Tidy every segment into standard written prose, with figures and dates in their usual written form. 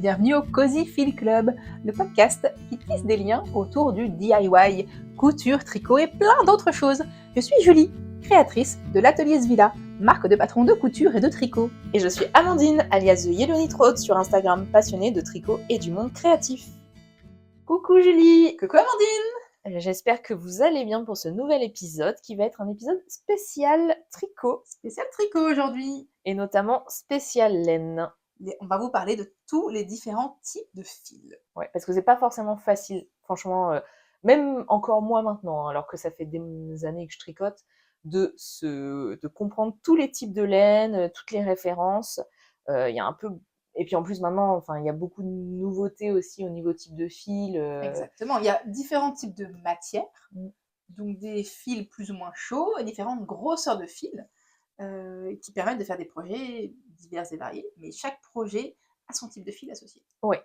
bienvenue au Cozy Fil Club, le podcast qui tisse des liens autour du DIY, couture, tricot et plein d'autres choses. Je suis Julie, créatrice de l'Atelier Svilla, marque de patron de couture et de tricot. Et je suis Amandine, alias The Yellowknit sur Instagram, passionnée de tricot et du monde créatif. Coucou Julie. Coucou Amandine. J'espère que vous allez bien pour ce nouvel épisode qui va être un épisode spécial tricot. Spécial tricot aujourd'hui. Et notamment spécial laine. On va vous parler de tous les différents types de fils. Ouais, parce que c'est pas forcément facile, franchement, même encore moi maintenant, alors que ça fait des années que je tricote, de comprendre tous les types de laine, toutes les références. Il y a un peu... Et puis en plus maintenant, enfin, il y a beaucoup de nouveautés aussi au niveau type de fil. Exactement, il y a différents types de matières, donc des fils plus ou moins chauds et différentes grosseurs de fils qui permettent de faire des projets divers et variés, mais chaque projet a son type de fil associé. Ouais,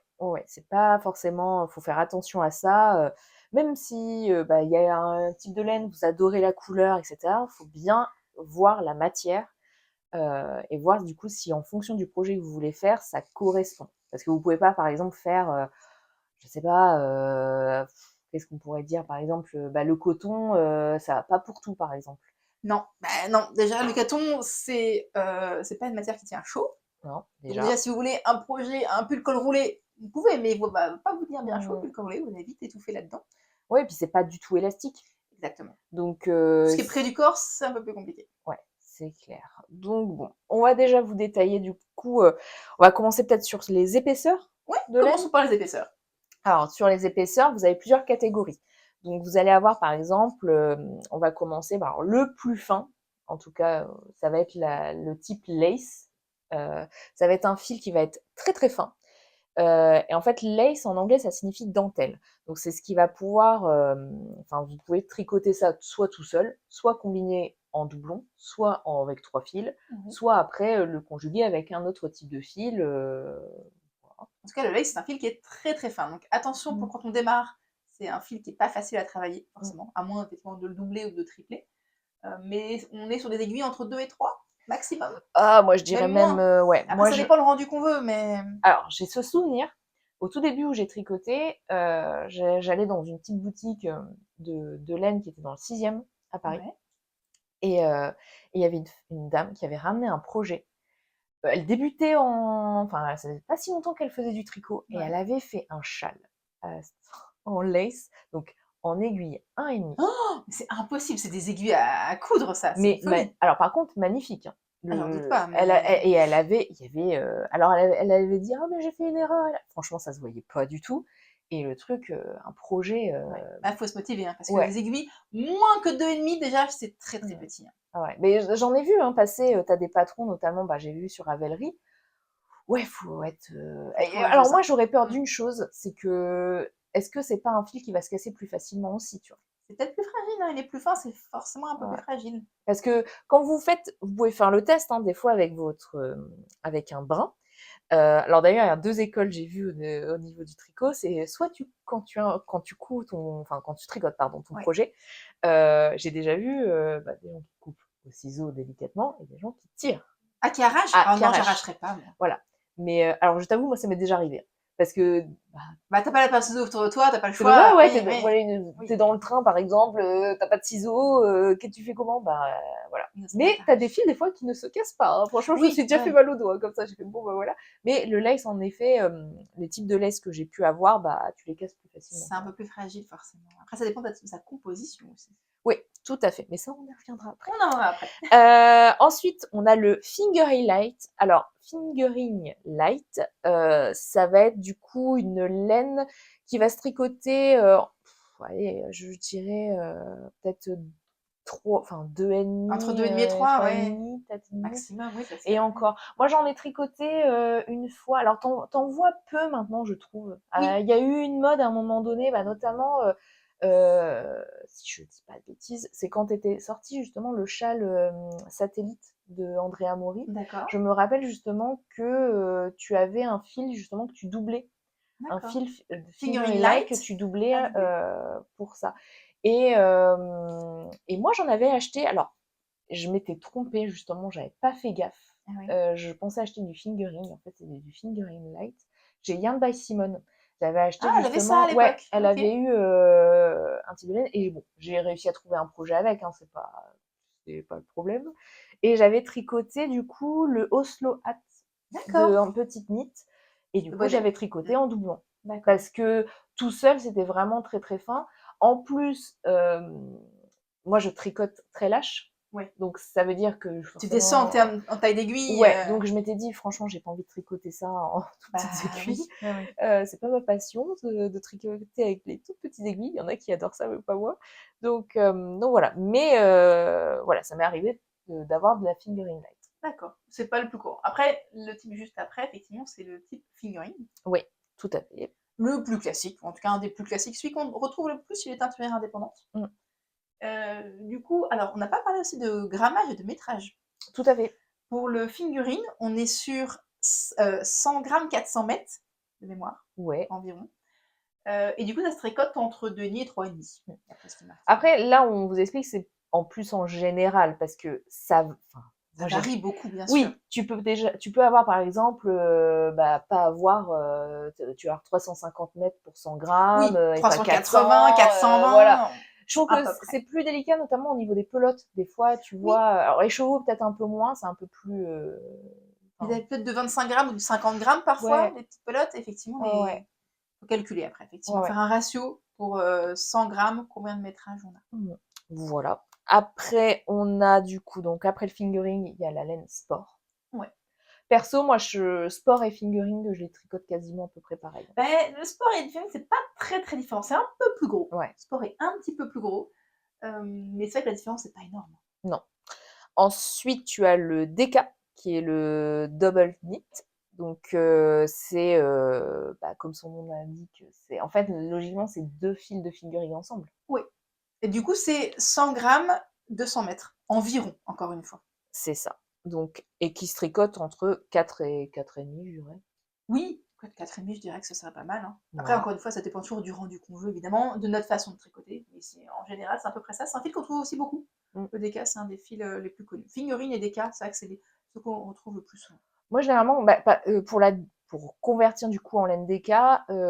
c'est pas forcément... faut faire attention à ça. Même si y a un type de laine, vous adorez la couleur, etc., il faut bien voir la matière et voir du coup si en fonction du projet que vous voulez faire, ça correspond. Parce que vous pouvez pas, par exemple, faire, je sais pas, qu'est-ce qu'on pourrait dire, par exemple, le coton, ça va pas pour tout, par exemple. Non, non. Déjà, le coton, c'est pas une matière qui tient chaud. Non, déjà. Donc déjà, si vous voulez un projet, un pull col roulé, vous pouvez, mais il ne va pas vous tenir bien chaud, le pull col roulé, vous allez vite étouffer là-dedans. Oui, et puis c'est pas du tout élastique. Exactement. Donc, ce qui est près du corps, c'est un peu plus compliqué. Ouais, c'est clair. Donc bon, on va déjà vous détailler du coup, on va commencer peut-être sur les épaisseurs. Ouais, commençons par les épaisseurs. Alors, sur les épaisseurs, vous avez plusieurs catégories. Donc, vous allez avoir, par exemple, on va commencer par le plus fin. En tout cas, ça va être le type lace. Ça va être un fil qui va être très, très fin. Et en fait, lace, en anglais, ça signifie dentelle. Donc, c'est ce qui va pouvoir... vous pouvez tricoter ça soit tout seul, soit combiné en doublon, soit avec 3 fils, soit après le conjuguer avec un autre type de fil. En tout cas, le lace, c'est un fil qui est très très fin. Donc attention pour quand on démarre, c'est un fil qui n'est pas facile à travailler, forcément, à moins effectivement de le doubler ou de le tripler. Mais on est sur des aiguilles entre 2 et 3 maximum. Ah, moi je dirais même ouais. Après, moi, ça dépend le rendu qu'on veut, mais... Alors, j'ai ce souvenir, au tout début où j'ai tricoté, j'allais dans une petite boutique de laine qui était dans le 6e à Paris. Ouais. Et il y avait une dame qui avait ramené un projet. Elle débutait Enfin, ça faisait pas si longtemps qu'elle faisait du tricot. Ouais. Et elle avait fait un châle en lace, donc en aiguille 1,5. Oh, c'est impossible, c'est des aiguilles à coudre, ça. Mais alors, par contre, magnifique. Hein. Alors, doute pas. Mais... elle avait dit, ah, mais j'ai fait une erreur. Franchement, ça se voyait pas du tout. Et le truc, un projet... faut se motiver, hein, parce que les aiguilles, moins que 2,5, déjà, c'est très très petit. Hein. Ah ouais. Mais j'en ai vu passer, t'as des patrons, notamment, j'ai vu sur Ravelry. Ouais, faut être... alors moi, j'aurais peur d'une chose, c'est que... Est-ce que c'est pas un fil qui va se casser plus facilement aussi, tu vois? C'est peut-être plus fragile, hein. Il est plus fin, c'est forcément un peu plus fragile. Parce que quand vous pouvez faire le test, hein, des fois avec avec un brin. Alors d'ailleurs, il y a 2 écoles, j'ai vu au niveau du tricot, c'est soit quand tu tricotes ton projet, j'ai déjà vu des gens qui coupent au ciseau délicatement et des gens qui tirent. Ah, qui arrachent? Ah non, j'arracherai pas, moi. Voilà. Mais alors je t'avoue, moi ça m'est déjà arrivé. Parce que... t'as pas la paire de ciseaux autour de toi, t'as pas le choix. T'es dans le train, par exemple, t'as pas de ciseaux, tu fais comment? Voilà. Mais t'as des fils, des fois, qui ne se cassent pas. Hein. Franchement, je me suis déjà fait mal au doigt, comme ça, j'ai fait bon, voilà. Mais le lace, en effet, les types de lace que j'ai pu avoir, tu les casses plus facilement. C'est un peu plus fragile, forcément. Après, ça dépend de sa composition aussi. Oui, tout à fait. Mais ça, on y reviendra après. On en reviendra après. Ensuite, on a le fingering light. Alors, fingering light, ça va être du coup une laine qui va se tricoter, je dirais peut-être 2,5. Entre 2,5 et 3, ouais. Maximum, oui. Et encore. Moi, j'en ai tricoté une fois. Alors, t'en vois peu maintenant, je trouve. Il y a eu une mode à un moment donné, notamment... si je dis pas de bêtises, c'est quand était sorti justement le châle satellite de Andrea Mori. D'accord. Je me rappelle justement que tu avais un fil justement que tu doublais. Un fil fingering light que tu doublais pour ça. Et moi j'en avais acheté, alors je m'étais trompée justement, j'avais pas fait gaffe. Je pensais acheter du fingering, en fait c'est du fingering light. J'ai Yarn by Simone. J'avais acheté Ah, elle avait ça à justement, ouais, l'époque. elle Ok. avait eu un type de laine et bon, j'ai réussi à trouver un projet avec, hein, c'est pas le problème. Et j'avais tricoté du coup le Oslo Hat de D'accord. en petite knit et du Le coup bonnet. j'avais tricoté Mm. en doublon D'accord. parce que tout seul c'était vraiment très très fin. En plus, moi je tricote très lâche, Ouais. donc ça veut dire que Tu descends forcément en taille d'aiguille. ouais, donc je m'étais dit franchement j'ai pas envie de tricoter ça en toutes petites Bah aiguilles. oui. Ouais, ouais. C'est pas ma passion de tricoter avec les toutes petites aiguilles. Il y en a qui adorent ça, mais pas moi. Donc voilà. Mais voilà, ça m'est arrivé d'avoir de la fingering light. D'accord. C'est pas le plus court. Après, le type juste après, effectivement, c'est le type fingering. Oui, tout à fait. Le plus classique, en tout cas un des plus classiques, celui qu'on retrouve le plus chez les teinturières indépendantes. Mm, Du coup, alors on n'a pas parlé aussi de grammage et de métrage. tout à fait. Pour le fingering, on est sur 100 grammes 400 mètres de mémoire Ouais. environ. Et du coup, ça se tricote entre 2,5 et 3,5. Mm. D'après ce qui est marqué. Après, là, on vous explique, c'est en plus en général, parce que ça. Enfin, Ça moi, j'ai. varie beaucoup, bien sûr. Oui, tu peux avoir par exemple, pas avoir, tu vas avoir 350 mètres pour 100 grammes, Oui, et pas 380, 400, voilà. 420, Je trouve à que peu près. c'est plus délicat, notamment au niveau des pelotes. Des fois, tu vois, Oui, alors les chevaux peut-être un peu moins, c'est un peu plus, des enfin, pelotes de 25 grammes ou de 50 grammes parfois, ouais, des petites pelotes, effectivement, ouais, il ouais, faut calculer après, ouais, effectivement. ouais. Faire un ratio pour 100 grammes, combien de métrage on a. Mmh. Voilà. Après, on a du coup, donc après le fingering, il y a la laine sport. Ouais. Perso, moi, sport et fingering, je les tricote quasiment à peu près pareil. Ben, le sport et le film, c'est pas très très différent. C'est un peu plus gros. Ouais, Le sport est un petit peu plus gros. Mais c'est vrai que la différence n'est pas énorme. non. Ensuite, tu as le DK, qui est le double knit. Donc, c'est, comme son nom l'indique, en fait, logiquement, c'est 2 fils de fingering ensemble. Oui. Et du coup, c'est 100 grammes, 200 mètres. Environ, encore une fois. C'est ça. Donc, et qui se tricote entre 4 et 4,5, je dirais. Oui, 4,5, je dirais que ce serait pas mal. Hein. Après, Voilà. encore une fois, ça dépend toujours du rendu qu'on veut, évidemment, de notre façon de tricoter. Mais en général, c'est à peu près ça. C'est un fil qu'on trouve aussi beaucoup. Mm. Le DK, c'est un des fils les plus connus. Fingering et DK, c'est vrai que c'est ceux qu'on retrouve le plus souvent. Moi, généralement, pour convertir du coup en laine DK,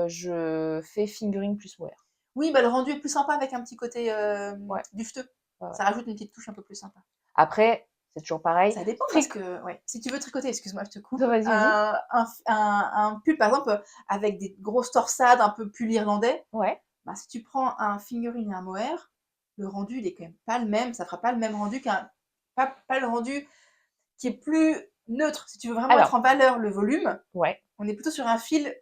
je fais fingering plus mohair. Oui, bah, le rendu est plus sympa avec un petit côté Ouais, dufteux. ouais, ouais. Ça rajoute une petite touche un peu plus sympa. Après, c'est toujours pareil. Ça dépend parce que, ouais, si tu veux tricoter, excuse-moi, je te coupe, Vas-y, vas-y. un pull, par exemple, avec des grosses torsades, un peu pull irlandais, Ouais. bah, si tu prends un fingering et un mohair, le rendu, il est quand même pas le même. Ça fera pas le même rendu pas le rendu qui est plus neutre. Si tu veux vraiment mettre Alors, en valeur le volume, ouais. on est plutôt sur un fil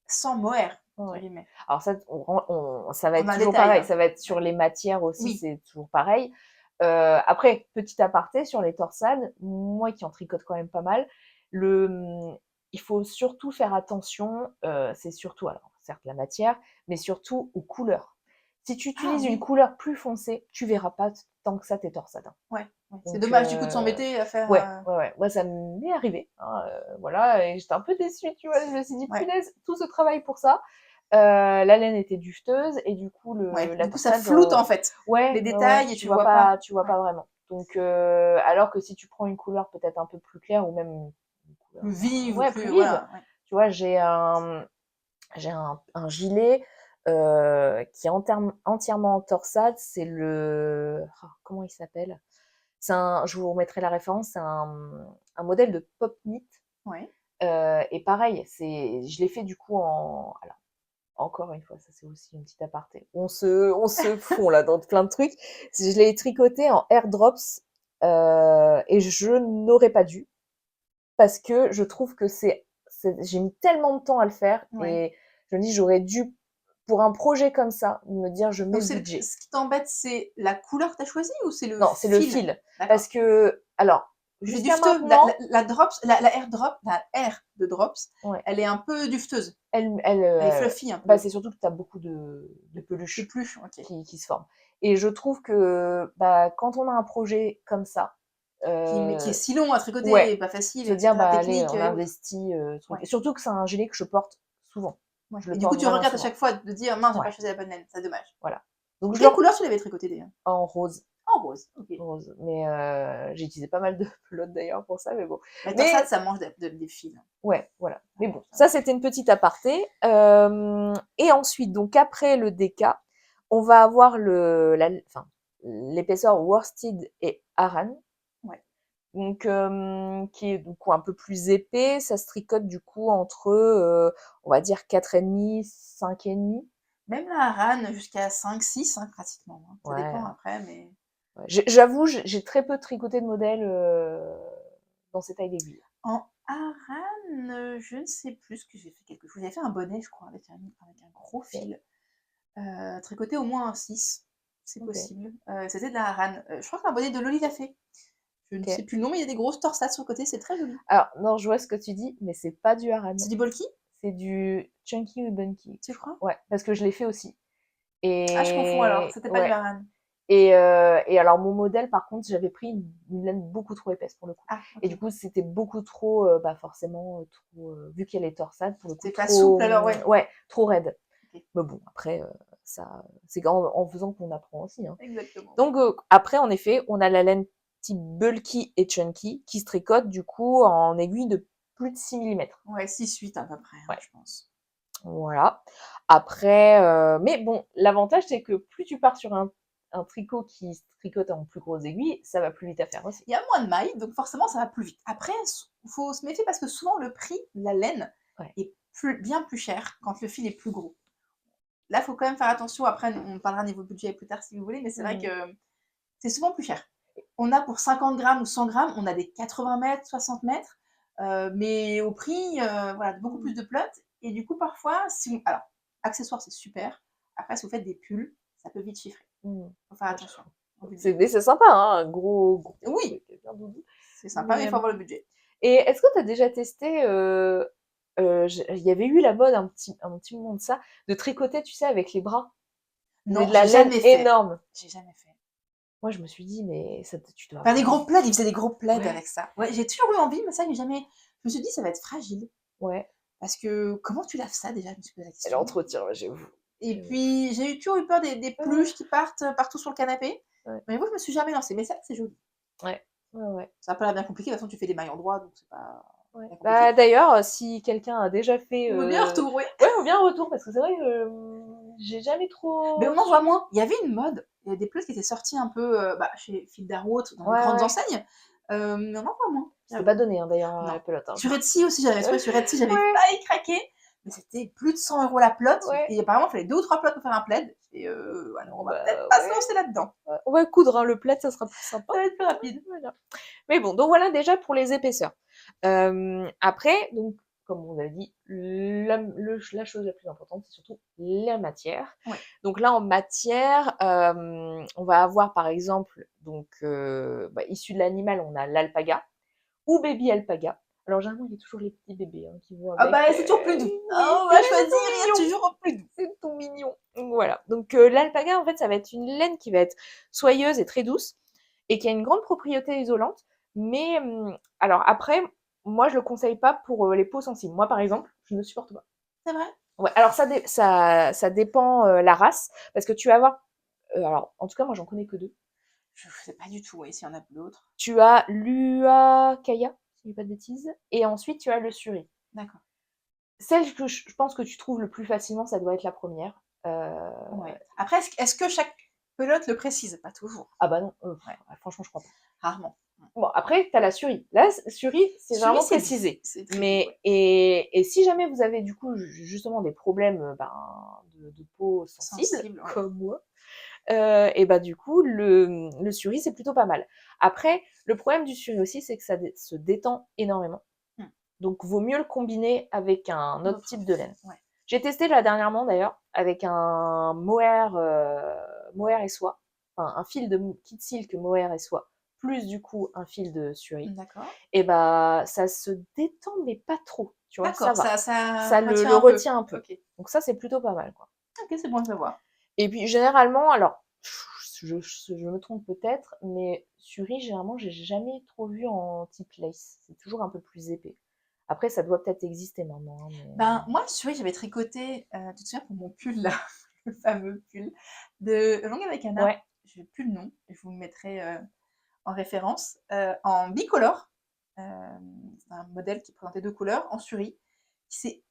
sans mohair, entre Ouais. guillemets. Alors ça, ça va En être un toujours détail, pareil. hein. Ça va être sur Ouais. les matières aussi, Oui. c'est toujours pareil. Après, petit aparté sur les torsades, moi qui en tricote quand même pas mal, il faut surtout faire attention, c'est surtout, alors certes la matière, mais surtout aux couleurs. Si tu Ah utilises une oui. couleur plus foncée, tu verras pas tant que ça tes torsades, hein. Ouais. C'est Donc, dommage du coup de s'embêter à faire. ouais, ouais, ouais. Moi, ça m'est arrivé, hein, voilà, et j'étais un peu déçue, tu vois. Je me suis dit, Ouais. punaise, tout ce travail pour ça. La laine était dufteuse et du coup, Ouais. la Du coup, ça torsade, floute en fait. ouais, Les ouais, ouais, détails et tu vois pas. tu vois Ouais. pas vraiment. Donc, alors que si tu prends une couleur peut-être un peu plus claire ou même une couleur, Plus vive ou ouais, plus. plus vive, Voilà. Ouais. tu vois, j'ai un gilet qui est entièrement en torsade. C'est comment il s'appelle? Je vous remettrai la référence, c'est un modèle de pop knit. Ouais. Et pareil, je l'ai fait du coup alors, encore une fois, ça c'est aussi une petite aparté. On se fond là dans plein de trucs. Je l'ai tricoté en airdrops et je n'aurais pas dû parce que je trouve que j'ai mis tellement de temps à le faire Ouais. et je me dis j'aurais dû pour un projet comme ça me dire je mets Donc le budget. ce qui t'embête, c'est la couleur que tu as choisie ou c'est le Non, c'est le fil? fil D'accord. parce que alors C'est jusqu'à dufteux. maintenant, La air drop, la air de drops, ouais. elle est un peu dufteuse. Elle, Elle est fluffy un peu. c'est surtout que tu as beaucoup de De peluches plus, ok. qui se forment. Et je trouve que quand on a un projet comme ça, Qui est si long à ouais, tricoter et pas facile, se dire, etc. allez, Technique on et autres. investit, truc. Ouais. Et surtout que c'est un gilet que je porte souvent. Ouais. Je le Et du coup, porte tu vraiment regrettes à souvent. chaque fois de dire mince, j'ai Ouais, pas choisi la bonne laine, c'est dommage. voilà. Donc je Quelle le couleur tu l'avais tricoté d'ailleurs? en rose. En rose, ok. rose. Mais j'ai utilisé pas mal de pelote d'ailleurs pour ça, mais bon. La Mais torsade, ça mange des fils. ouais, voilà. Mais bon, Ça. ça c'était une petite aparté. Et ensuite, donc après le DK, on va avoir enfin, l'épaisseur worsted et Aran. Ouais. Donc, qui est du coup un peu plus épais. Ça se tricote du coup entre, on va dire 4,5, 5,5. Même la harane jusqu'à 5-6, hein, pratiquement. Hein. Ça Ouais. dépend après, mais... Ouais. J'avoue, j'ai très peu tricoté de modèles dans ces tailles d'aiguille. En harane, je ne sais plus que j'ai fait quelque chose. J'avais fait un bonnet, je crois, avec un gros fil. Tricoté au moins un 6, c'est possible. C'était de la harane. Je crois que c'est un bonnet de Loli l'a fait. Je ne sais plus le nom, mais il y a des grosses torsades sur le côté, c'est très joli. Alors, non, je vois ce que tu dis, mais c'est pas du Haran. C'est du bulky? C'est du Chunky ou Bunky. Tu crois? Ouais, parce que je l'ai fait aussi. Ah, je confonds alors, Et c'était pas du ouais. harane. Et alors, mon modèle, par contre, j'avais pris une laine beaucoup trop épaisse pour le coup. Ah, ok. Et du coup, c'était beaucoup trop, forcément, trop, vu qu'elle est torsade, pour le coup, C'est pas trop, souple alors, ouais. ouais, trop raide. Ok. Mais bon, après, ça, c'est en faisant qu'on apprend aussi. Hein. Exactement. Donc, après, en effet, on a la laine type bulky et chunky qui se tricote du coup en aiguille de plus de 6 mm. Ouais, 6-8 à peu près, hein, Ouais. je pense. Voilà. Après, mais bon, l'avantage c'est que plus tu pars sur un tricot qui se tricote en plus grosses aiguilles, ça va plus vite à faire aussi. Il y a moins de mailles, donc forcément ça va plus vite. Après, il faut se méfier parce que souvent le prix de la laine est bien plus cher quand le fil est plus gros. Là, il faut quand même faire attention. Après, on parlera niveau budget plus tard si vous voulez, mais c'est vrai que c'est souvent plus cher. On a pour 50 grammes ou 100 grammes, on a des 80 mètres, 60 mètres, mais au prix voilà, beaucoup plus de pelote. Et du coup, parfois, alors, accessoires, c'est super. Après, si vous faites des pulls, ça peut vite chiffrer. Il faut faire attention. C'est sympa, hein, un gros oui, truc, bien doudou. C'est sympa, mais il faut avoir le budget. Et est-ce que tu as déjà testé, il y avait eu la mode un petit moment de ça, de tricoter, tu sais, avec les bras? Non, de la laine énorme. J'ai jamais fait. Moi, je me suis dit, mais ça, tu dois faire des gros plaids, ils faisaient des gros plaids ouais. avec ça. Ouais, j'ai toujours eu envie, mais ça, j'ai jamais. Je me suis dit, ça va être fragile. Ouais. Parce que comment tu laves ça déjà? Je me suis posé la question. L'entretien, j'avoue. Et puis, j'ai toujours eu peur des peluches qui partent partout sur le canapé. Ouais. Mais moi, je me suis jamais lancée. Mais ça, c'est joli. Ouais. Ouais. Ça n'a pas l'air bien compliqué. De toute façon, tu fais des mailles en droit, donc c'est pas. Ouais. Bah, d'ailleurs, si quelqu'un a déjà fait. On veut bien un retour, oui. Ouais, on veut bien un retour, parce que c'est vrai que j'ai jamais trop. Mais on en voit moins. Il y avait une mode. Il y a des peluches qui étaient sorties un peu chez Fielder ou autre, dans les grandes enseignes. Mais on en voit moins. C'était pas donné, hein, d'ailleurs, la pelote. Hein. Sur Etsy aussi, j'avais trouvé sur Etsy, j'avais failli craquer. Mais c'était plus de 100 € la pelote. Et apparemment, il fallait 2 ou 3 pelotes pour faire un plaid. Et alors, on va peut-être pas se lancer là-dedans. On va coudre hein, le plaid, ça sera plus sympa. Ça va être plus rapide. Voilà. Mais bon, donc voilà déjà pour les épaisseurs. Après, donc, comme on avait dit, la chose la plus importante, c'est surtout la matière. Ouais. Donc là, en matière, on va avoir par exemple, donc, issu de l'animal, on a l'alpaga ou baby alpaga. Alors généralement, il y a toujours les petits bébés hein, qui vont avec. Ah bah c'est toujours plus doux. On va choisir, il y a toujours plus doux. C'est tout mignon. Donc voilà. Donc l'alpaga, en fait, ça va être une laine qui va être soyeuse et très douce et qui a une grande propriété isolante. Mais alors après, moi, je le conseille pas pour les peaux sensibles. Moi, par exemple, je ne supporte pas. C'est vrai? Ouais. Alors ça dépend la race parce que tu vas avoir. Alors en tout cas, moi, j'en connais que 2. Je sais pas du tout. Ouais, s'il y en a d'autres. Tu as l'Uakaya, si je dis pas de bêtises, et ensuite tu as le Suri. D'accord. Celle que je pense que tu trouves le plus facilement, ça doit être la première. Ouais. Après, est-ce que chaque pelote le précise? Pas toujours. Ah bah non, franchement, je crois pas. Rarement. Bon, après, tu as la Suri. Là, Suri, c'est vraiment précisé. Mais, et si jamais vous avez du coup justement des problèmes de peau sensible, comme moi, et bah du coup, le Suri, c'est plutôt pas mal. Après, le problème du Suri aussi, c'est que ça se détend énormément. Donc, vaut mieux le combiner avec un autre type de laine. Ouais. J'ai testé là dernièrement d'ailleurs avec un mohair et soie, enfin un fil de kit silk mohair et soie, plus du coup un fil de Suri. D'accord. Et bah ça se détend mais pas trop. Tu vois, d'accord, ça va. Ça le retient un peu. Okay. Donc ça c'est plutôt pas mal quoi. Ok, c'est bon à savoir. Et puis généralement, alors je me trompe peut-être, mais Suri généralement j'ai jamais trop vu en type lace. C'est toujours un peu plus épais. Après, ça doit peut-être exister maintenant. Hein, mais... Ben, moi, le Suri, j'avais tricoté, tu te souviens, pour mon pull, là, le fameux pull de Longue avec Anna. Ouais. Je n'ai plus le nom. vous le mettrai en référence, en bicolore. C'est un modèle qui présentait 2 couleurs en suri, qui s'est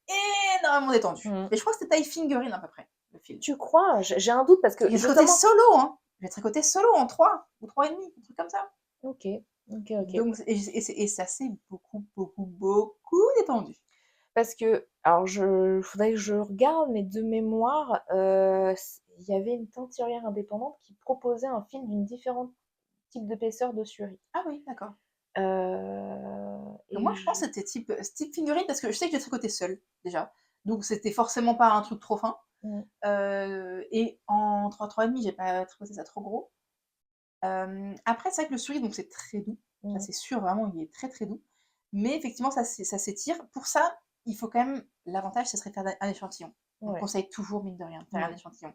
énormément détendu. Et je crois que c'était taille figurine à peu près, le fil. Tu crois? J'ai un doute parce que Il est tricoté justement solo, hein. Il est tricoté solo en 3 ou 3,5, un truc comme ça. OK. Donc ça s'est beaucoup détendu. Parce que alors faudrait que je regarde, mais de mémoire, il y avait une teinturière indépendante qui proposait un fil d'une différente type d'épaisseur de suri. Ah oui, d'accord. Et Moi, je pense que c'était type figurine parce que je sais que j'ai tricoté seule, déjà. Donc c'était forcément pas un truc trop fin. Et en 3,5, j'ai pas tricoté ça trop gros. Après, c'est vrai que le suri, donc c'est très doux. Ça, c'est sûr, vraiment, il est très très doux. Mais effectivement, ça s'étire. Pour ça, il faut quand même. L'avantage, ce serait de faire un échantillon. On conseille toujours, mine de rien, de faire un échantillon.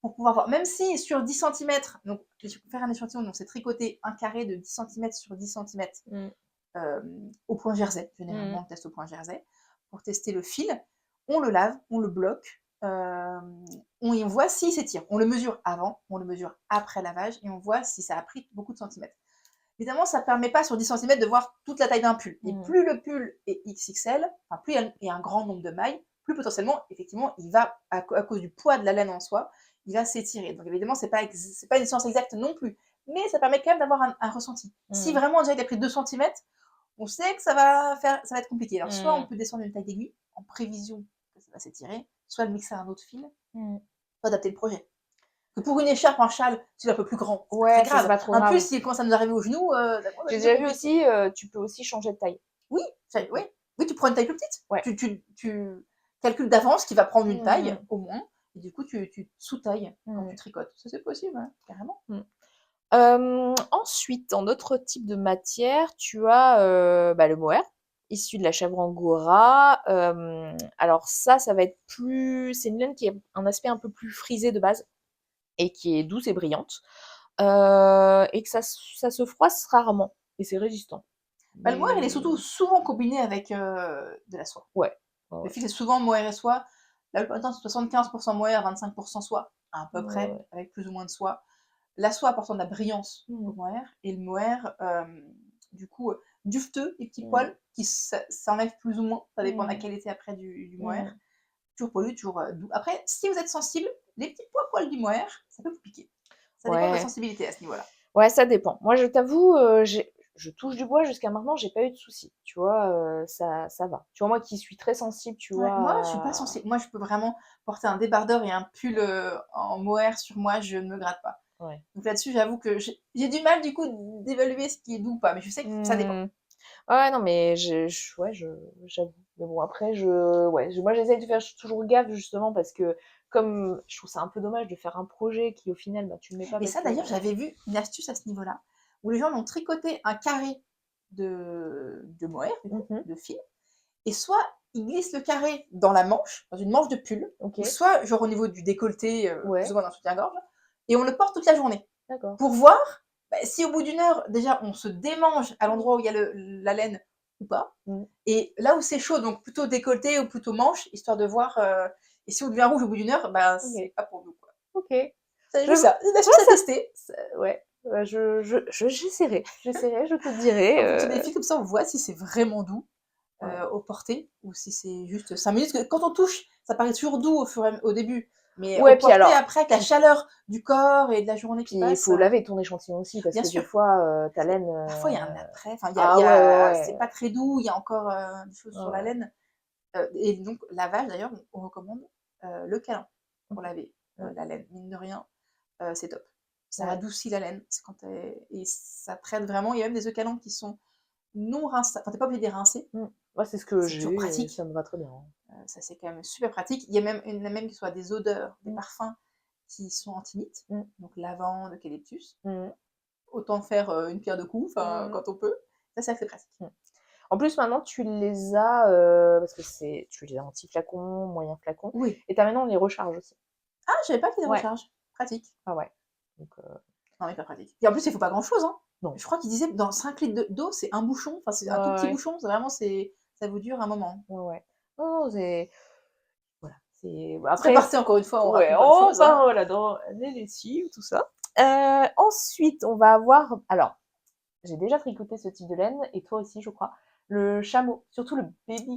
Pour pouvoir voir, même si sur 10 cm, donc faire un échantillon, donc c'est tricoter un carré de 10 cm sur 10 cm au point jersey. Généralement, on teste au point jersey pour tester le fil. On le lave, on le bloque. On voit s'il s'étire. On le mesure avant, on le mesure après lavage et on voit si ça a pris beaucoup de centimètres. Évidemment, ça ne permet pas sur 10 cm de voir toute la taille d'un pull. Et plus le pull est XXL, enfin, plus il y a un grand nombre de mailles, plus potentiellement, effectivement, il va, à cause du poids de la laine en soi, il va s'étirer. Donc évidemment, c'est pas une science exacte non plus. Mais ça permet quand même d'avoir un ressenti. Si vraiment déjà il a pris 2 cm, on sait que ça va être compliqué. Alors soit on peut descendre une taille d'aiguille en prévision que ça va s'étirer, soit le mixer à un autre fil, soit adapter le projet. Que pour une écharpe, un châle, c'est un peu plus grand. C'est pas très grave. pas trop en grave. Plus, s'il commence à nous arriver au genou, j'ai déjà vu aussi, tu peux aussi changer de taille. Oui, tu prends une taille plus petite. Tu calcules d'avance qu'il va prendre une taille, au moins, et du coup, tu sous-tailles quand tu tricotes. Ça, c'est possible, hein, carrément. Ensuite, en autre type de matière, tu as le mohair, issu de la chèvre angora. Alors ça va être plus... C'est une laine qui a un aspect un peu plus frisé de base et qui est douce et brillante. Et que ça se froisse rarement et c'est résistant. Le mohair, il est surtout souvent combiné avec de la soie. Le fil est souvent mohair et soie. La plupart du temps, c'est 75% mohair, 25% soie, à peu près, avec plus ou moins de soie. La soie apportant de la brillance au mohair, et le mohair, du coup, dufteux, les petits poils qui s'enlèvent plus ou moins, ça dépend de la qualité après du mohair. Toujours poilu, toujours doux. Après, si vous êtes sensible, les petits poils du mohair, ça peut vous piquer. Ça dépend de la sensibilité à ce niveau-là. Ouais, ça dépend. Moi, je t'avoue, je touche du bois jusqu'à maintenant, j'ai pas eu de soucis. Tu vois, ça va. Tu vois, moi qui suis très sensible, tu vois. Moi, je suis pas sensible. Moi, je peux vraiment porter un débardeur et un pull en mohair sur moi, je ne me gratte pas. Donc là-dessus, j'avoue que j'ai du mal, du coup, d'évaluer ce qui est doux ou pas. Mais je sais que ça dépend. Ouais, non, mais j'avoue. Mais bon, après, moi, j'essaie de faire toujours gaffe, justement, parce que comme je trouve ça un peu dommage de faire un projet qui, au final, tu le mets pas. Et ça, d'ailleurs, j'avais vu une astuce à ce niveau-là, où les gens ont tricoté un carré de mohair, de fil, et soit ils glissent le carré dans la manche, dans une manche de pull, ou soit genre au niveau du décolleté, plus ou moins d'un soutien-gorge, et on le porte toute la journée. Pour voir si au bout d'une heure, déjà, on se démange à l'endroit où il y a la laine ou pas, et là où c'est chaud, donc plutôt décolleté ou plutôt manche, histoire de voir, et si on devient rouge au bout d'une heure, c'est pas pour nous, quoi. C'est juste ça, une astuce à tester. J'essaierai, je te dirai. En fonction des fils, comme ça, on voit si c'est vraiment doux au porté ou si c'est juste 5 minutes. Parce que quand on touche, ça paraît toujours doux au début. Mais au porté, après, avec la chaleur du corps et de la journée qui passe. Il faut laver ton échantillon aussi, parce que des fois, ta laine. Parfois, il y a un après. Enfin, c'est pas très doux, il y a encore des choses sur la laine. Et donc, lavage, d'ailleurs, on recommande le câlin pour laver la laine. Mine de rien, c'est top. Ça adoucit la laine. Et ça traite vraiment. Il y a même des œufs câlins qui sont non rinçables. Enfin, t'es pas obligé de les rincer. C'est ce que c'est toujours pratique. Ça me va très bien. Ça, c'est quand même super pratique. Il y a même qui soit des odeurs, des parfums qui sont antimites. Donc, lavande, eucalyptus. Autant faire une pierre de coups, quand on peut. Ça, c'est assez pratique. En plus, maintenant, tu les as, parce que tu les as anti-flacon, moyen flacon. Oui. Et maintenant, on les recharge aussi. Ah, je savais pas qu'il y a des recharges. Pratique. Ah ouais. Donc, non, mais pas pratique. Et en plus, il faut pas grand-chose, hein. Non. Je crois qu'il disait que dans 5 litres d'eau, c'est un bouchon. Enfin, c'est un tout petit bouchon. C'est vraiment, ça vous dure un moment. Non, c'est... Voilà. Après, partez encore une fois, on raconte on va dans les lessives, tout ça. Ensuite, on va avoir... Alors, j'ai déjà tricoté ce type de laine, et toi aussi, je crois. Le chameau, surtout le baby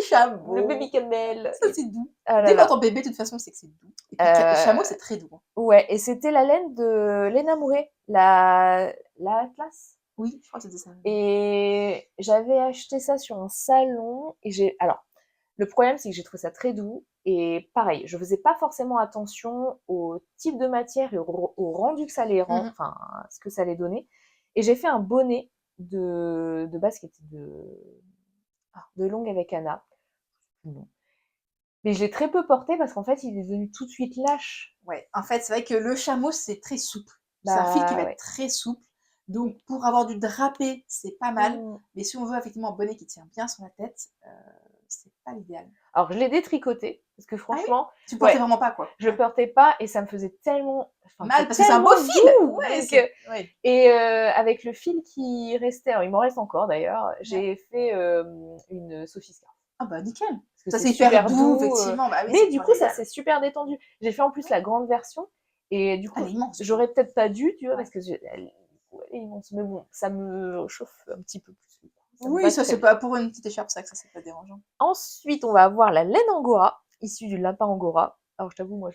chameau. Le baby camel. Ça, c'est doux. Ah là Dès là. qu'on entend bébé, de toute façon, c'est que c'est doux. Et puis, chameau, c'est très doux. Ouais, et c'était la laine de Léna Mouret, la Atlas. Oui, je crois que c'était ça. Et j'avais acheté ça sur un salon, et alors, le problème, c'est que j'ai trouvé ça très doux, et pareil, je faisais pas forcément attention au type de matière et au rendu que ça allait rendre, enfin, ce que ça allait donner. Et j'ai fait un bonnet de base qui était de longue avec Anna. Non. Mais je l'ai très peu porté parce qu'en fait, il est devenu tout de suite lâche. Ouais, en fait, c'est vrai que le chameau, c'est très souple. C'est un fil qui va être très souple. Donc, pour avoir du drapé, c'est pas mal. Mais si on veut effectivement un bonnet qui tient bien sur la tête, c'est pas l'idéal. Alors, je l'ai détricoté parce que franchement, tu portais vraiment pas, quoi. Je le portais pas et ça me faisait tellement mal parce que c'est un beau fil. Et avec le fil qui restait, alors il m'en reste encore d'ailleurs, j'ai fait une Sophie Scarf. Ah bah nickel. Parce que ça c'est hyper doux, effectivement. Mais du coup, ça s'est super détendu. J'ai fait en plus la grande version et du coup, j'aurais peut-être pas dû, tu vois, parce que elle est immense. Mais bon, ça me chauffe un petit peu plus. Oui, ça c'est pas pour une petite écharpe, ça c'est pas dérangeant. Ensuite, on va avoir la laine angora, issue du lapin angora. Alors je t'avoue, moi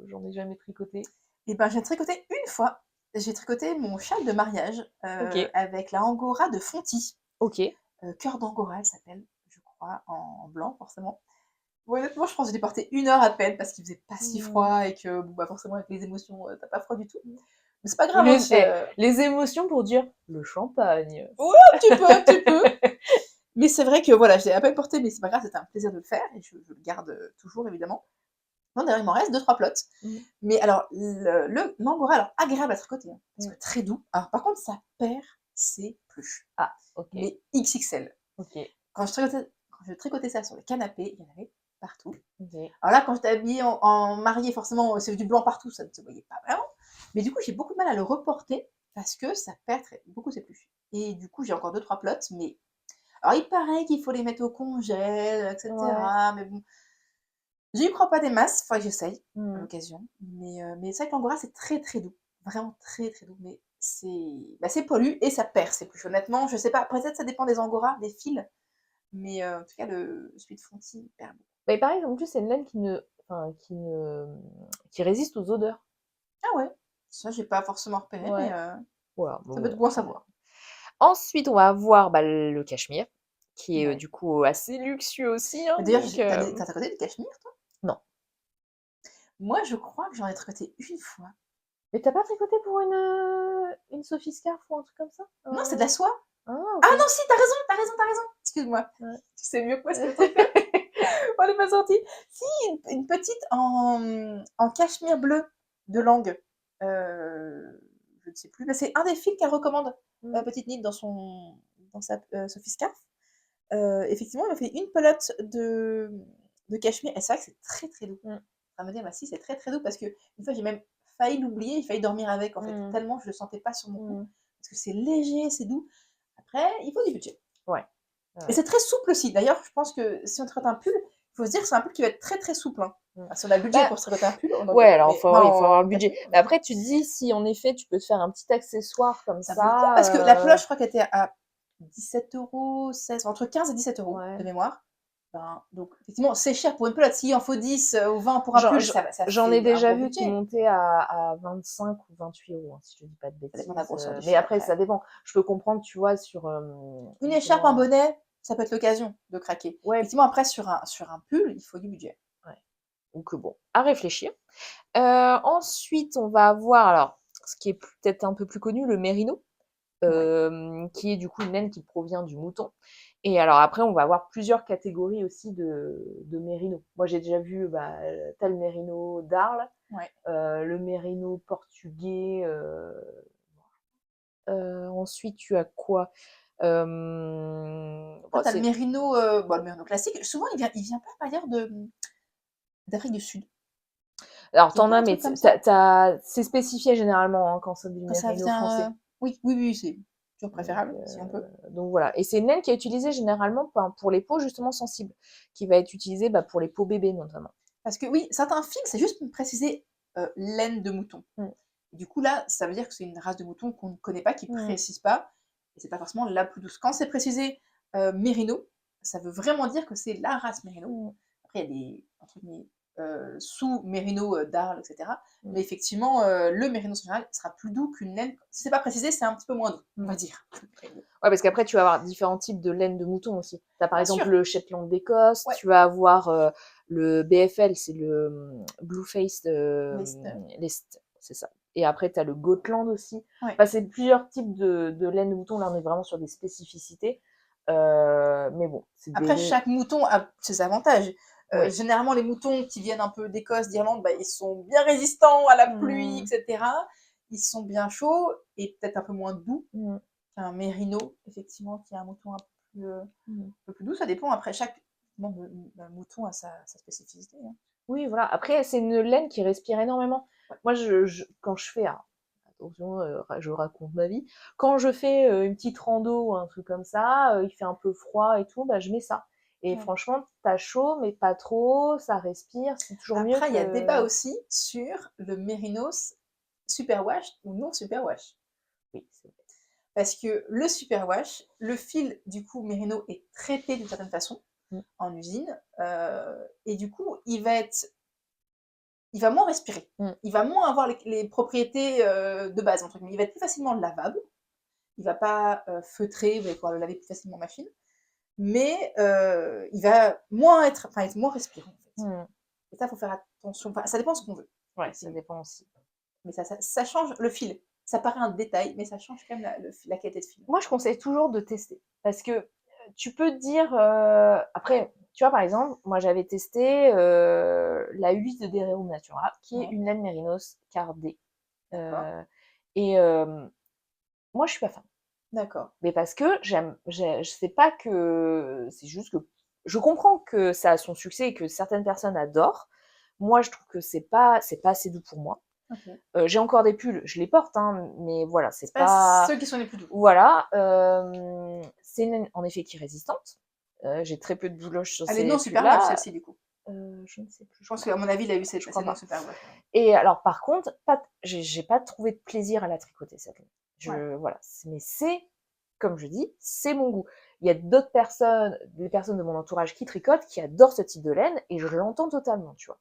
j'en ai jamais tricoté. Et ben j'ai tricoté une fois. J'ai tricoté mon châle de mariage avec la angora de Fonty. Ok. Cœur d'angora, elle s'appelle, je crois, en blanc forcément. Bon, honnêtement, je pense que j'ai porté 1 heure à peine parce qu'il faisait pas si froid et que bon, bah, forcément avec les émotions, t'as pas froid du tout. Mais c'est pas grave. Les émotions pour dire le champagne. Ouais, tu peux. Mais c'est vrai que voilà, je l'ai à peine porté, mais c'est pas grave, c'était un plaisir de le faire et je le garde toujours évidemment. Non, d'ailleurs, il m'en reste 2-3 plots. Mais alors, l'angora, alors agréable à tricoter, hein, parce que très doux. Alors, par contre, ça perd ses pluches. Ah, ok. Mais XXL. Ok. Quand je tricotais ça sur le canapé, il y en avait partout. Alors là, quand j'étais habillée en mariée, forcément, c'est du blanc partout, ça ne se voyait pas vraiment. Mais du coup, j'ai beaucoup de mal à le reporter parce que ça perd beaucoup ses pluches. Et du coup, j'ai encore 2-3 plots, mais alors il paraît qu'il faut les mettre au congèle, etc. Mais bon, j'y crois pas des masses, faudrait que j'essaye à l'occasion. Mais c'est vrai que l'angora, c'est très très doux. Vraiment très très doux. Mais c'est poilu et ça perd ses pluches. Honnêtement, je sais pas, peut-être ça dépend des angoras, des fils. Mais en tout cas, celui de Fonty perd beaucoup. Bah, il paraît qu'en plus, c'est une laine qui résiste aux odeurs. Ah ouais, ça j'ai pas forcément repéré, mais voilà, ça peut être bon à savoir. Ensuite, on va avoir le cachemire, qui est du coup assez luxueux aussi. Hein, d'ailleurs, t'as tricoté du cachemire, toi? Non. Moi, je crois que j'en ai tricoté une fois. Mais t'as pas tricoté pour une Sophie Scarf ou un truc comme ça? Non, c'est de la soie. Ah non, si, t'as raison. Excuse-moi. Tu sais mieux que moi ce que truc-là. On n'est pas sorti. Si, une petite en cachemire bleu de langue. Je ne sais plus. Mais c'est un des fils qu'elle recommande. Petite Nid dans sa Sophie Scarf. Effectivement, elle m'a fait une pelote de cachemire. Et c'est vrai que c'est très très doux. Ça me dit, bah si, c'est très très doux parce que une fois, j'ai même failli l'oublier, j'ai failli dormir avec en fait. Tellement je le sentais pas sur mon cou. Parce que c'est léger, c'est doux. Après, il faut du budget. Ouais. Et c'est très souple aussi. D'ailleurs, je pense que si on tricote un pull, il faut se dire que c'est un pull qui va être très très souple. Hein. Si on a le budget pour se tricoter un pull, alors il faut avoir le budget. Mais après, tu te dis, si en effet, tu peux te faire un petit accessoire comme ça. Parce que la pelote, je crois qu'elle était à 17 €, 16, entre 15 et 17 € de mémoire. Donc, effectivement, c'est cher pour une pelote. S'il en faut 10 ou 20 pour un pull, ça j'en ai déjà vu qui montaient à 25 ou 28 €, hein, si je ne dis pas de bêtises. Mais après, ça dépend. Je peux comprendre, tu vois, sur... une écharpe, un bonnet, ça peut être l'occasion de craquer. Effectivement, après, sur un pull, il faut du budget. Donc bon, à réfléchir. Ensuite, on va avoir, alors, ce qui est peut-être un peu plus connu, le mérino, qui est du coup une laine qui provient du mouton. Et alors après, on va avoir plusieurs catégories aussi de mérino. Moi, j'ai déjà vu t'as le mérino d'Arles, le mérino portugais. Ensuite, tu as quoi t'as le mérino, le mérino classique. Souvent, il vient pas d'ailleurs d'Afrique du Sud. Alors, t'en as, mais c'est spécifié généralement hein, quand ça vient mérino français. Oui, c'est toujours préférable, si on peut. Donc voilà. Et c'est une laine qui est utilisée généralement pour les peaux justement sensibles, qui va être utilisée pour les peaux bébés notamment. Parce que oui, certains fils, c'est juste pour préciser laine de mouton. Et du coup, là, ça veut dire que c'est une race de mouton qu'on ne connaît pas, qui ne précise pas, et c'est pas forcément la plus douce. Quand c'est précisé mérino, ça veut vraiment dire que c'est la race mérino. Après, il y a des entre guillemets, sous-mérino d'Arles, etc. Mais effectivement, le mérino en général sera plus doux qu'une laine. Si c'est pas précisé, c'est un petit peu moins doux, on va dire. Ouais, parce qu'après, tu vas avoir différents types de laine de mouton aussi. Tu as par Bien exemple sûr. le Shetland d'Écosse, Ouais. tu vas avoir le BFL, c'est le Blueface Leicester, c'est ça. Et après, tu as le Gotland aussi. Ouais. Enfin, c'est plusieurs types de laine de mouton. Là, on est vraiment sur des spécificités. Mais bon, c'est Après, des... chaque mouton a ses avantages. Oui. Généralement, les moutons qui viennent un peu d'Écosse, d'Irlande, bah, ils sont bien résistants à la pluie, etc. Ils sont bien chauds et peut-être un peu moins doux qu'un mérino, effectivement, qui est un mouton un peu plus doux. Ça dépend. Après, chaque mouton a sa spécificité. Hein. Oui, voilà. Après, c'est une laine qui respire énormément. Ouais. Moi, quand je fais... attention, je raconte ma vie. Quand je fais une petite rando ou un truc comme ça, il fait un peu froid et tout, bah, je mets ça. Et franchement, t'as chaud, mais pas trop, ça respire, c'est toujours mieux Après, il y a débat que... aussi sur le mérinos superwash ou non superwash. Oui, c'est vrai. Parce que le superwash, le fil, du coup, mérino est traité d'une certaine façon en usine, et du coup, il va moins respirer. Il va moins avoir les propriétés de base, entre guillemets. Il va être plus facilement lavable. Il va pas feutrer, vous allez pouvoir le laver plus facilement en machine. Mais il va être moins respirant, en fait. Et ça, il faut faire attention. Enfin, ça dépend de ce qu'on veut. Ouais, ça dépend aussi. Mais ça change le fil. Ça paraît un détail, mais ça change quand même la qualité de fil. Moi, je conseille toujours de tester. Parce que tu peux te dire... Après, tu vois, par exemple, moi, j'avais testé la 8 de Dereum Natura, qui est une laine mérinos cardée. Et moi, je suis pas fan. D'accord. Mais parce que je sais pas que, c'est juste que je comprends que ça a son succès et que certaines personnes adorent. Moi, je trouve que c'est pas assez doux pour moi. Okay. J'ai encore des pulls, je les porte, hein, mais voilà, c'est pas pas ceux qui sont les plus doux. Voilà, c'est une laine en effet qui est résistante. J'ai très peu de bouloches sur Elle est ces non superwash, pulls-là. celle-ci, du coup. Je ne sais plus. Je pense qu'à mon avis, il a eu cette crois non pas. superwash. Et alors, par contre, j'ai pas trouvé de plaisir à la tricoter, cette laine. Voilà. Mais c'est, comme je dis, c'est mon goût. Il y a d'autres personnes, des personnes de mon entourage qui tricotent, qui adorent ce type de laine, et je l'entends totalement, tu vois.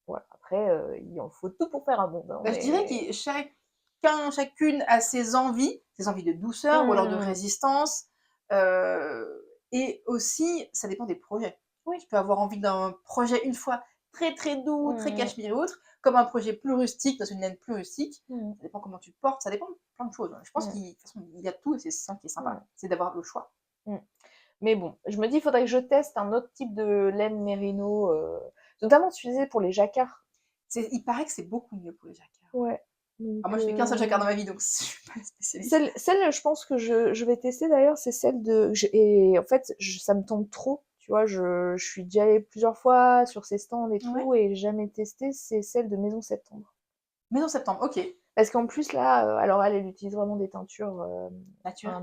Voilà. Après, il en faut tout pour faire un monde. Hein, bah, je dirais que chacune a ses envies de douceur ou alors de résistance. Et aussi, ça dépend des projets. Oui, tu peux avoir envie d'un projet une fois très très doux, très cachemire et autres, comme un projet plus rustique, dans une laine plus rustique. Ça dépend comment tu portes, ça dépend de plein de choses. Je pense qu'il y a tout et c'est ça qui est sympa. C'est d'avoir le choix. Mais bon, je me dis, il faudrait que je teste un autre type de laine mérino, notamment utilisé pour les jacquards. Il paraît que c'est beaucoup mieux pour les jacquards. Ouais. Alors moi, je fais qu'un seul jacquard dans ma vie, donc je suis pas spécialiste. Celle, je pense que je vais tester d'ailleurs, c'est celle de... Et en fait, ça me tombe trop. Tu vois, je suis déjà allée plusieurs fois sur ces stands et tout, et jamais testé, c'est celle de Maison Septembre. Maison Septembre, ok. Parce qu'en plus, là, alors elle utilise vraiment des teintures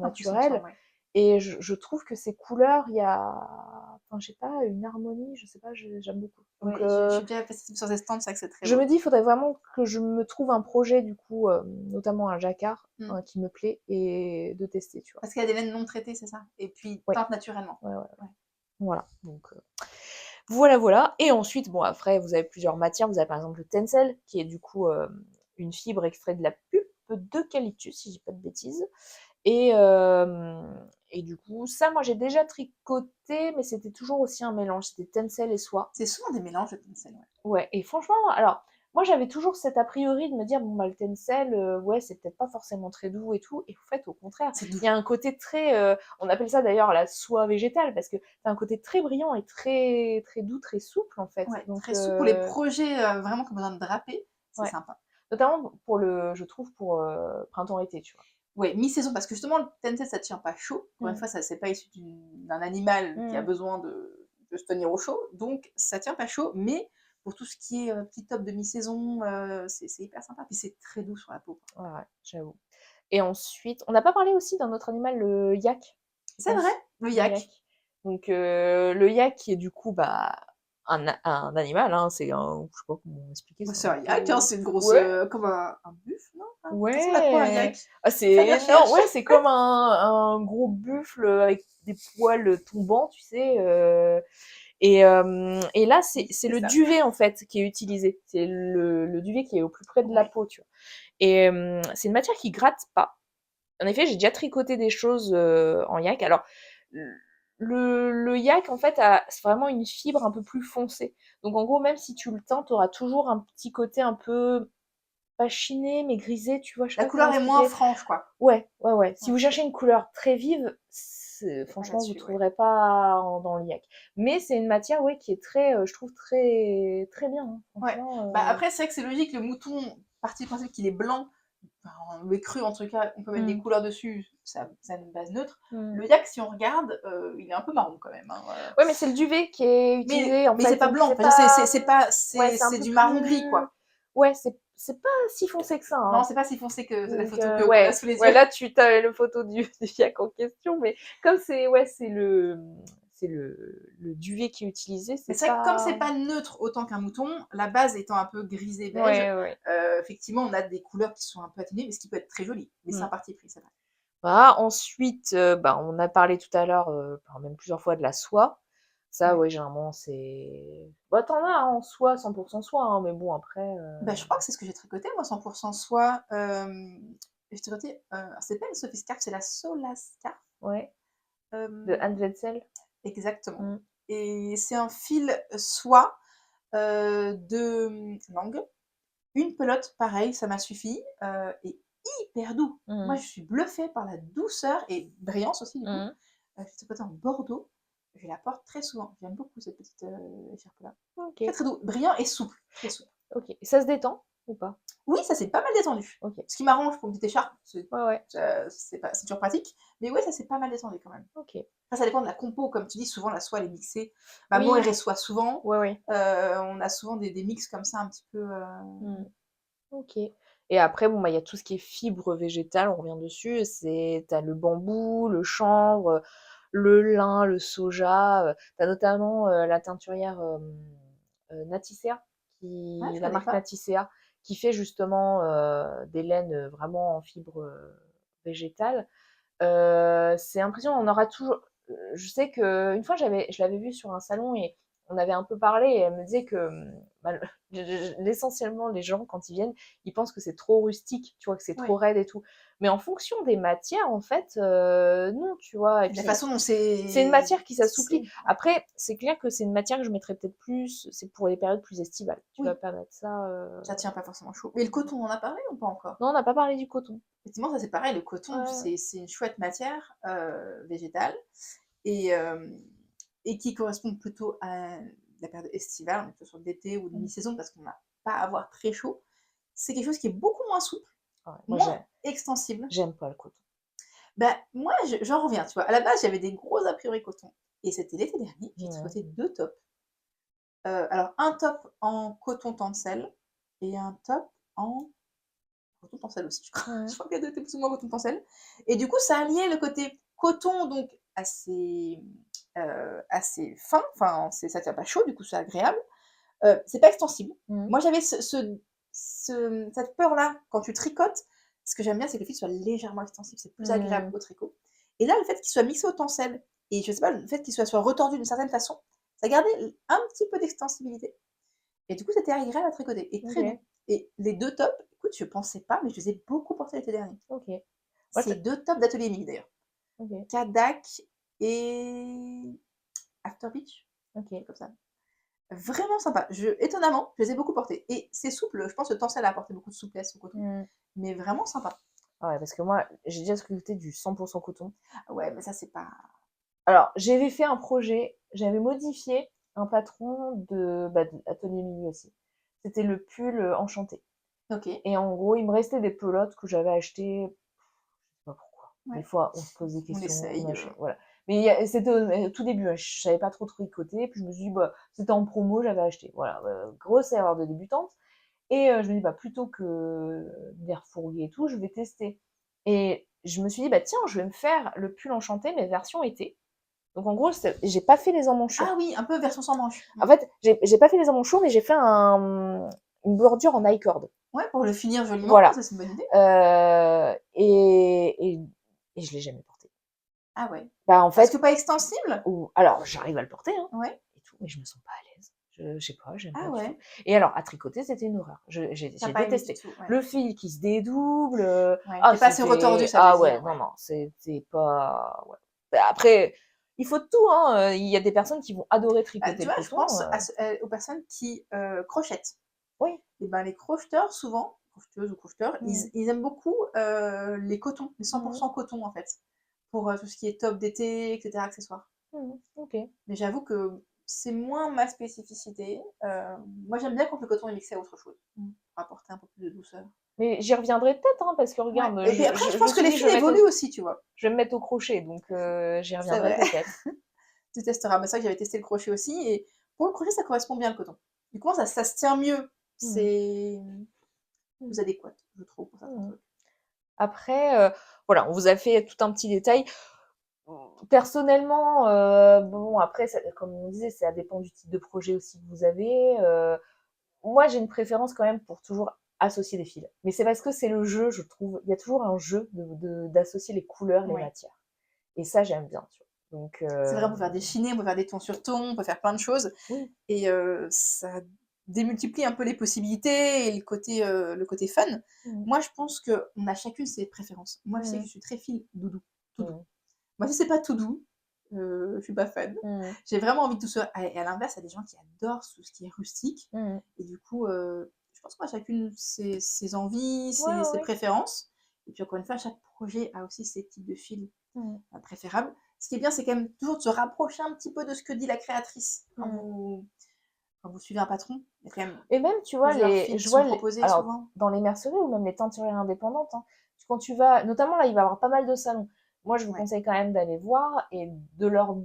naturelles. Et je trouve que ces couleurs, il y a, enfin, je sais pas, une harmonie, je sais pas, j'aime beaucoup. Donc, je suis déjà passée sur ces stands, c'est vrai que c'est très beau. Je me dis, il faudrait vraiment que je me trouve un projet, du coup, notamment un jacquard, qui me plaît, et de tester, tu vois. Parce qu'il y a des laines non traitées, c'est ça? Et puis, teintes naturellement. Ouais. Voilà, donc... Voilà. Et ensuite, bon, après, vous avez plusieurs matières. Vous avez par exemple le tencel, qui est du coup une fibre extraite de la pulpe d'eucalyptus, si je dis pas de bêtises. Et du coup, ça, moi, j'ai déjà tricoté, mais c'était toujours aussi un mélange. C'était tencel et soie. C'est souvent des mélanges de tencel, Ouais, et franchement, alors, moi, j'avais toujours cet a priori de me dire, bon, bah, le tencel, ouais, c'est peut-être pas forcément très doux et tout. Et en fait, au contraire, il y a un côté très... on appelle ça d'ailleurs la soie végétale, parce que c'est un côté très brillant et très, très doux, très souple, en fait. Ouais, donc, très souple pour les projets vraiment qui ont besoin de draper, c'est sympa. Notamment je trouve, pour printemps-été, tu vois. Ouais, mi-saison, parce que justement, le tencel, ça tient pas chaud. Encore une fois, ça, c'est pas issu d'un animal qui a besoin de se tenir au chaud. Donc, ça tient pas chaud, mais pour tout ce qui est petit top de mi-saison, c'est hyper sympa. Puis c'est très doux sur la peau. Ouais, j'avoue. Et ensuite, on n'a pas parlé aussi d'un autre animal, le yak. C'est vrai, le yak. Donc, le yak qui est du coup, bah, un animal, hein, c'est un, je sais pas comment expliquer, Bah, c'est c'est un un yak, hein, c'est une grosse, ouais, comme un buffle, non? Ça ressemble à quoi un ouais, yak? ah, Fais des c'est énorme, recherches. ouais, c'est comme un gros buffle avec des poils tombants, tu sais, et là, Oui, c'est c'est le ça. duvet, en fait, qui est utilisé. C'est le duvet qui est au plus près de la Ouais. peau, tu vois. Et c'est une matière qui gratte pas. En effet, j'ai déjà tricoté des choses en yak. Alors, le yak, en fait, c'est vraiment une fibre un peu plus foncée. Donc, en gros, même si tu le teins, tu auras toujours un petit côté un peu, pas chiné, mais grisé, tu vois, je sais La pas comment couleur est moins expliquer. franche, quoi. Ouais, ouais, ouais. Si Ouais, vous cherchez une couleur très vive, c'est pas franchement, vous là-dessus, ouais. trouverez pas dans le yak. Mais c'est une matière, ouais, qui est très, je trouve très, très bien, hein. Ouais. Franchement, Bah, après, c'est vrai que c'est logique, le mouton, partie du principe qu'il est blanc, enfin, le cru, en tout cas, on peut mettre des mm, couleurs dessus, ça a une base neutre. mm. Le yak, si on regarde, il est un peu marron quand même, hein. Ouais, mais c'est le duvet qui est utilisé, en Mais c'est fait. pas Donc, blanc, c'est enfin, c'est pas, c'est pas, ouais, c'est un c'est peu du marron gris, plus, quoi. ouais, c'est pas si foncé que ça, Non, hein. c'est pas si foncé que la Donc, photo qu'on a ouais, sous les ouais, yeux. là, tu as le photo du yak en question, mais comme c'est, ouais, c'est le duvet qui est utilisé, Mais c'est c'est vrai que comme c'est pas, pas neutre autant qu'un mouton, la base étant un peu grisé beige, ouais, ouais. effectivement, on a des couleurs qui sont un peu atténuées, mais ce qui peut être très joli. Mais c'est Mm. un parti pris, c'est vrai. Voilà. Ensuite, bah, on a parlé tout à l'heure, enfin, même plusieurs fois de la soie. Ça, Ouais. ouais, généralement, c'est, bah, t'en as hein, en soie, 100% soie, hein, mais bon, après, Bah, je crois que c'est ce que j'ai tricoté, moi, 100% soie. J'ai tricoté, c'est pas une Sophie Scarf, c'est la Sola Scarf. ouais, de Euh, Anne Wetzel. exactement. Mm. Et c'est un fil soie de langue. Une pelote, pareil, ça m'a suffi. Et hyper doux. Moi, Mm. je suis bluffée par la douceur et brillance aussi, du coup. Mm. Je tricoté en bordeaux. Je la porte très souvent. J'aime beaucoup cette petite écharpe-là. Ok, Très très doux, brillant et souple. Très souple. ok. Et ça se détend ou pas? Oui, ça c'est pas mal détendu. Ok, Ce qui m'arrange pour une petite écharpe, ouais, ouais, c'est toujours pratique. Mais ouais, ça c'est pas mal détendu quand même. ok. Après, ça dépend de la compo. Comme tu dis, souvent la soie elle est mixée. Maman elle Oui, reçoit souvent. ouais, ouais. On a souvent des mix comme ça un petit peu. Mm. Ok. Et après, bon, bah, il y a tout ce qui est fibres végétales, on revient dessus. T'as le bambou, le chanvre, le lin, le soja. T'as notamment la teinturière Naticea, Ouais, je la connais marque pas. Naticea, qui fait justement des laines vraiment en fibres végétales. C'est impressionnant, on aura toujours. Je sais que une fois, je l'avais vu sur un salon et on avait un peu parlé et elle me disait que bah, essentiellement les gens quand ils viennent, ils pensent que c'est trop rustique, tu vois, que c'est trop Oui. raide et tout. Mais en fonction des matières, en fait, non, tu vois. Et La puis façon dont c'est une c'est matière qui tissé. s'assouplit. Ouais. Après, c'est clair que c'est une matière que je mettrais peut-être plus. C'est pour les périodes plus estivales. Tu vas Oui, pas mettre ça. ça tient pas forcément chaud. Mais le coton, on en a parlé ou pas encore? Non, on n'a pas parlé du coton. Effectivement, ça c'est pareil. Le coton, Ouais. c'est une chouette matière végétale et, euh, et qui correspond plutôt à la période estivale, on est plutôt sur l'été ou de Mm. mi-saison parce qu'on n'a pas à avoir très chaud. C'est quelque chose qui est beaucoup moins souple, Ouais, moi, moins extensible. j'aime pas le coton. Ben, moi, j'en reviens, tu vois. À la base, j'avais des gros a priori coton. Et c'était l'été dernier, j'ai Ouais. tricoté deux tops. Alors, un top en coton tencel et un top en coton tencel aussi, je crois. Ouais. Je crois que les deux étaient plus ou moins coton tencel. Et du coup, ça alliait le côté coton, donc assez fin, enfin, ça tient pas chaud, du coup, c'est agréable. C'est pas extensible. Mm. Moi, j'avais cette peur-là quand tu tricotes. Ce que j'aime bien, c'est que le fil soit légèrement extensible, c'est plus agréable Mmh. au tricot. Et là, le fait qu'il soit mixé au tencel, et je sais pas, le fait qu'il soit retordu d'une certaine façon, ça gardait un petit peu d'extensibilité. Et du coup, c'était agréable à tricoter et très doux. OK, Et les deux tops, écoute, je pensais pas, mais je les ai beaucoup portés l'été dernier. OK. Moi, C'est deux tops d'Atelier Mix d'ailleurs. OK, Kadak et After Beach, un OK. truc comme ça. Vraiment sympa. Étonnamment, je les ai beaucoup portés. Et c'est souple, je pense que le tencel a apporté beaucoup de souplesse au coton, Mmh. mais vraiment sympa. Ah ouais, parce que moi, j'ai déjà sculpté du 100% coton. Ouais, mais ça, c'est pas. Alors, j'avais fait un projet, j'avais modifié un patron de Atelier Milieu aussi. C'était le pull enchanté. Ok, Et en gros, il me restait des pelotes que j'avais achetées, je sais pas pourquoi. Des ouais, fois, on se pose des on questions, on essaye. achète, voilà. Mais c'était au tout début, hein, je savais pas trop tricoter, puis je me suis dit, bah, c'était en promo, j'avais acheté. Voilà, grosse erreur de débutante. Et je me dis, bah, plutôt que de les refourguer et tout, je vais tester. Et je me suis dit, bah tiens, je vais me faire le pull enchanté, mais version été. Donc en gros, j'ai pas fait les emmanchures. Ah oui, un peu version sans manche. En fait, j'ai pas fait les emmanchures, mais j'ai fait une bordure en I-cord. Ouais, pour le finir joliment, Voilà. ça c'est une bonne idée. Et je l'ai jamais porté. Ah ouais. Bah en Parce fait, que pas extensible? alors j'arrive à le porter, hein, Ouais. et tout, mais je me sens pas à l'aise. Je sais pas, j'aime Ah pas du ouais. tout. Et alors à tricoter, c'était une horreur. J'ai T'as pas aimé du détesté. tout, ouais. Le fil qui se dédouble. Ouais, Ah t'es pas assez retordu, ça veut ouais, dire, non ouais. non, c'était pas. Ouais. Bah, après, il faut de tout, hein. Il y a des personnes qui vont adorer Bah, tricoter tu le vois, je coton. pense aux personnes qui crochettent. Oui. Et ben les crocheteurs, souvent, crocheteuses ou crocheteurs, ils aiment beaucoup les cotons, les 100% coton en fait, pour tout ce qui est top d'été, etc., accessoires. Ok. Mais j'avoue que c'est moins ma spécificité. Moi, j'aime bien quand le coton est mixé à autre chose, pour apporter un peu plus de douceur. Mais j'y reviendrai peut-être, hein, parce que Ouais. regarde, Et puis après, je me pense que suis les dit, fils évoluent aussi, tu vois. je vais me mettre au crochet, donc j'y C'est reviendrai vrai. peut-être. Tu testeras. Mais c'est vrai que j'avais testé le crochet aussi, et pour le crochet, ça correspond bien le coton. Du coup, ça se tient mieux. C'est plus adéquat, je trouve, pour certains trucs. Après, voilà, on vous a fait tout un petit détail. Personnellement, bon, après, comme on disait, ça dépend du type de projet aussi que vous avez. Moi, j'ai une préférence quand même pour toujours associer des fils. Mais c'est parce que c'est le jeu, je trouve. Il y a toujours un jeu d'associer les couleurs, les Ouais. matières. Et ça, j'aime bien, tu vois. Donc, C'est vrai, on peut faire des chinés, on peut faire des tons sur tons, on peut faire plein de choses. oui. Et ça démultiplie un peu les possibilités et le côté fun. Moi, je pense qu'on a chacune ses préférences. Moi, je sais que je suis très fil doudou. Tout doux. Moi, si c'est pas tout doux, je suis pas fan. J'ai vraiment envie de tout ça. Et à l'inverse, il y a des gens qui adorent tout ce qui est rustique. Et du coup, je pense qu'on a chacune ses envies, ses préférences. Et puis encore une fois, chaque projet a aussi ses types de fils préférables. Ce qui est bien, c'est quand même toujours de se rapprocher un petit peu de ce que dit la créatrice quand vous suivez un patron. Il y a quand même Et même, tu vois, plusieurs fils qui sont proposés alors, souvent. dans les merceries ou même les teinturières indépendantes, hein, quand tu vas, notamment là, il va y avoir pas mal de salons. Moi, je vous conseille quand même d'aller voir et de leur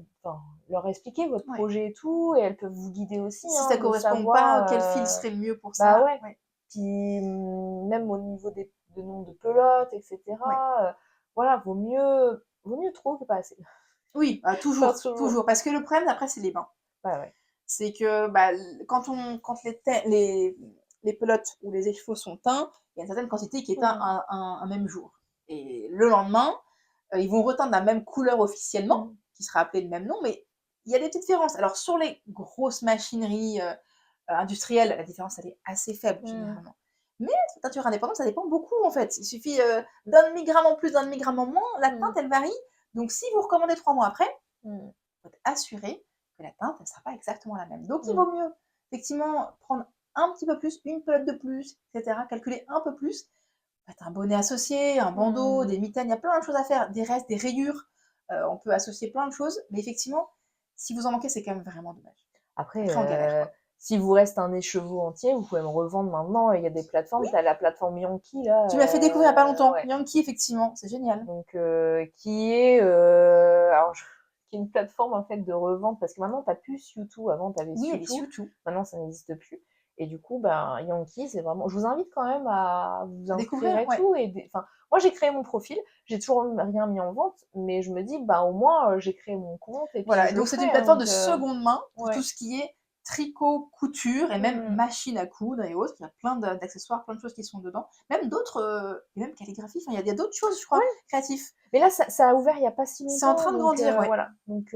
expliquer votre projet et tout, et elles peuvent vous guider aussi. Si ça correspond pas, quel fil serait mieux pour ça? Bah ouais. Puis même au niveau de nombre de pelotes, etc. Voilà, vaut mieux trop que pas assez. Oui, toujours. Parce que le problème, après, c'est les bains. Ouais. C'est que quand les pelotes ou les écheveaux sont teints, il y a une certaine quantité qui est teint un même jour. Et le lendemain, ils vont reteindre la même couleur officiellement, qui sera appelée le même nom, mais il y a des petites différences. Alors sur les grosses machineries industrielles, la différence elle est assez faible généralement. Mais sur teinture indépendante, ça dépend beaucoup en fait. Il suffit d'un demi-gramme en plus, d'un demi-gramme en moins, la teinte elle varie. Donc si vous recommandez 3 mois après, vous êtes assuré que la teinte, elle ne sera pas exactement la même. Donc, il vaut mieux, effectivement, prendre un petit peu plus, une pelote de plus, etc., calculer un peu plus. Faites un bonnet associé, un bandeau, des mitaines, il y a plein de choses à faire, des restes, des rayures. On peut associer plein de choses, mais effectivement, si vous en manquez, c'est quand même vraiment dommage. Après on galère, quoi. S'il vous reste un écheveau entier, vous pouvez me revendre maintenant. Il y a des plateformes, tu as la plateforme Yankee, là. Tu m'as fait découvrir il n'y a pas longtemps. Yankee, effectivement, c'est génial. Donc, qui est une plateforme en fait de revente, parce que maintenant, tu n'as plus Sewtwo. Avant, tu avais Sewtwo. Maintenant, ça n'existe plus. Et du coup, Yankee, c'est vraiment. Je vous invite quand même à vous inscrire et tout. Moi, j'ai créé mon profil. J'ai toujours rien mis en vente, mais je me dis, au moins, j'ai créé mon compte. Et puis voilà, donc c'est une plateforme de seconde main pour tout ce qui est tricot, couture et même machine à coudre et autres. Il y a plein d'accessoires, plein de choses qui sont dedans. Même d'autres, et même calligraphie. Enfin, il y a d'autres choses, je crois, créatifs. Mais là, ça a ouvert il n'y a pas si longtemps. C'est en train de grandir, Voilà. Donc,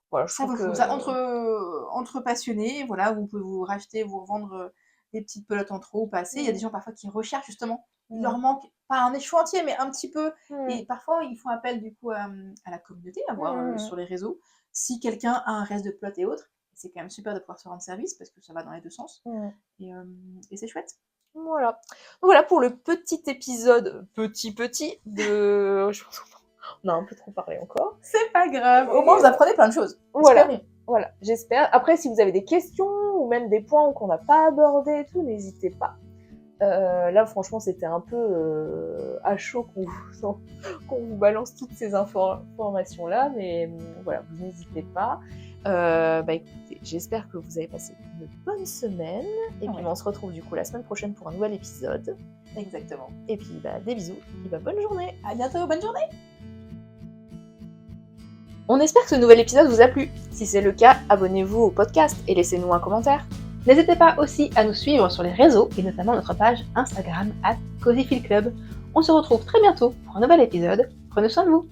voilà, je trouve que... ça, entre passionnés, voilà, vous pouvez vous racheter, vous revendre des petites pelotes en trop ou pas assez. Il y a des gens parfois qui recherchent justement. Il leur manque pas un écheveau entier, mais un petit peu. Et parfois, ils font appel du coup à la communauté, à voir sur les réseaux si quelqu'un a un reste de pelote et autres. C'est quand même super de pouvoir se rendre service parce que ça va dans les deux sens. Et c'est chouette. Voilà pour le petit épisode de... Je pense qu'on a un peu trop parlé encore. C'est pas grave. Au moins, vous apprenez plein de choses. Voilà, j'espère. Après, si vous avez des questions ou même des points qu'on n'a pas abordés et tout, n'hésitez pas. Là, franchement, c'était un peu à chaud qu'on vous balance toutes ces informations-là, mais voilà, vous n'hésitez pas. Écoutez, j'espère que vous avez passé une bonne semaine, et puis on se retrouve du coup la semaine prochaine pour un nouvel épisode. Exactement. Et puis, des bisous, et bonne journée. À bientôt, bonne journée. On espère que ce nouvel épisode vous a plu. Si c'est le cas, abonnez-vous au podcast et laissez-nous un commentaire. N'hésitez pas aussi à nous suivre sur les réseaux et notamment notre page Instagram @CozyFilClub. On se retrouve très bientôt pour un nouvel épisode. Prenez soin de vous.